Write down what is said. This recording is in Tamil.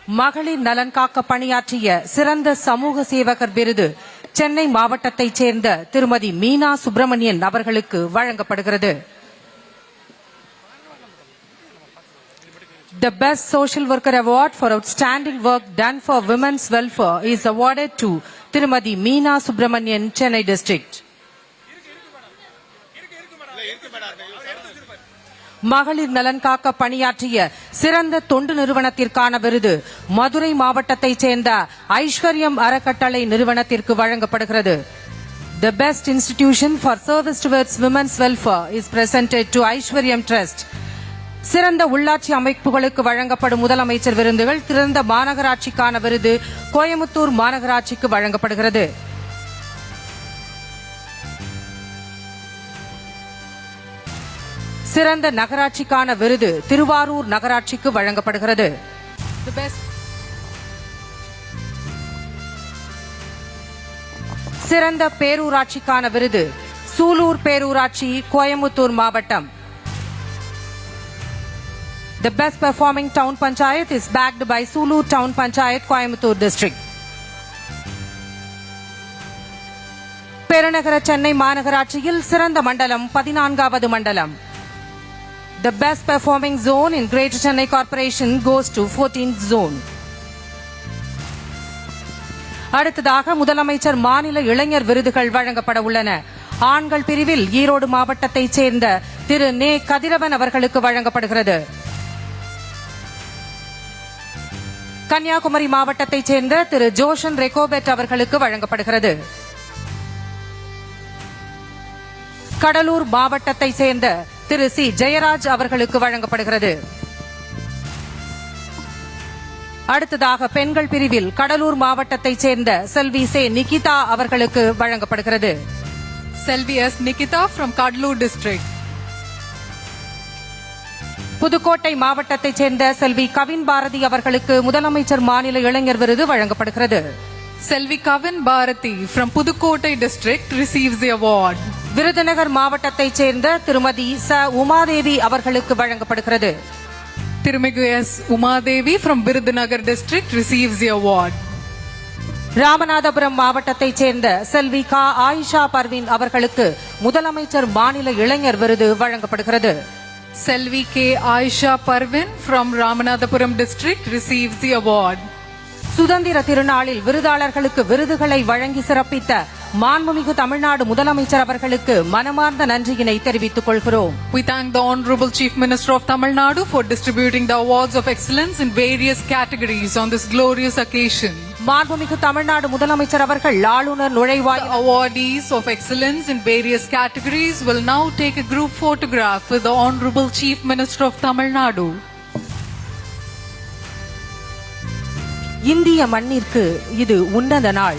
மகளிர் நலன் காக்க பணியாற்றிய சிறந்த சமூக சேவகர் விருது சென்னை மாவட்டத்தைச் சேர்ந்த திருமதி மீனா சுப்பிரமணியன் அவர்களுக்கு வழங்கப்படுகிறது. The Best Social Worker Award for Outstanding Work Done for Women's Welfare is awarded to திருமதி மீனா சுப்பிரமணியன், சென்னை டிஸ்ட்ரிக்ட். மகளிர் நலன் காக்க பணியாற்றிய சிறந்த தொண்டு நிறுவனத்திற்கான விருது மதுரை மாவட்டத்தைச் சேர்ந்த ஐஸ்வர்யம் அறக்கட்டளை நிறுவனத்திற்கு வழங்கப்படுகிறது. The Best Institution for Service Towards Women's Welfare is presented to ஐஸ்வர்யம் ட்ரஸ்ட். சிறந்த உள்ளாட்சி அமைப்புகளுக்கு வழங்கப்படும் முதலமைச்சர் விருதுகள் சிறந்த மாநகராட்சிக்கான விருது கோயமுத்தூர் மாநகராட்சிக்கு வழங்கப்படுகிறது. சிறந்த நகராட்சிக்கான விருது திருவாரூர் நகராட்சிக்கு வழங்கப்படுகிறது. சிறந்த பேரூராட்சிக்கான விருது சூலூர் பேரூராட்சி, கோயமுத்தூர் மாவட்டம். The Best Performing Town Panchayat is backed by Sulur Town Panchayat, Coimbatore District. பெருநகர சென்னை மாநகராட்சியில் சிறந்த மண்டலம் 14வது மண்டலம். The Best Performing Zone in Greater Chennai Corporation goes to 14th Zone. அடுத்ததாக முதலமைச்சர் மாநில இளைஞர் விருதுகள் வழங்கப்பட உள்ளன. ஆண்கள் பிரிவில் ஈரோடு மாவட்டத்தைச் சேர்ந்த திரு நே. கதிரவன் அவர்களுக்கு வழங்கப்படுகிறது. கன்னியாகுமரி மாவட்டத்தைச் சேர்ந்த திரு ஜோஷன் ரெகோபெட் அவர்களுக்கு வழங்கப்படுகிறது. கடலூர் மாவட்டத்தைச் சேர்ந்த திரு சி. ஜெயராஜ் அவர்களுக்கு வழங்கப்படுகிறது. அடுத்ததாக பெண்கள் பிரிவில் கடலூர் மாவட்டத்தைச் சேர்ந்த செல்வி சே. நிகிதா அவர்களுக்கு வழங்கப்படுகிறது. செல்வி S. Nikita from Cuddalore district. புதுக்கோட்டை மாவட்டத்தைச் சேர்ந்த செல்வி கவின் பாரதி அவர்களுக்கு முதலமைச்சர் மாநில இளைஞர் விருது வழங்கப்படுகிறது. செல்வி Kavin Bharathi from Pudukkottai district receives the award. Virudhunagar மாவட்டத்தைச் சேர்ந்த திருமதி ச. உமாதேவி அவர்களுக்கு வழங்கப்படுகிறது. திருமிகு S. Umadevi from Virudhunagar district receives the award. Ramanathapuram மாவட்டத்தைச் சேர்ந்த செல்வி கா. ஆயிஷா பர்வீன் அவர்களுக்கு முதலமைச்சர் மாநில இளைஞர் விருது வழங்கப்படுகிறது. செல்வி K. Ayesha Parveen from Ramanathapuram district receives the award. சுதந்திர திருநாளில் விருதாளர்களுக்கு விருதுகளை வழங்கி சிறப்பித்த மாண்புமிகு தமிழ்நாடு முதலமைச்சர் அவர்களுக்கு மனமார்ந்த நன்றியினை தெரிவித்துக் கொள்கிறோம். We thank the Honorable Chief Minister of Tamil Nadu for distributing the awards of excellence in various categories on this glorious occasion. மாண்புமிகு தமிழ்நாடு முதலமைச்சர் அவர்கள் ஆளுநர் நுழைவாயில் awardees of excellence in various categories will now take a group photograph with the Honorable Chief Minister of Tamil Nadu. இந்திய மண்ணிற்கு இது உன்னத நாள்.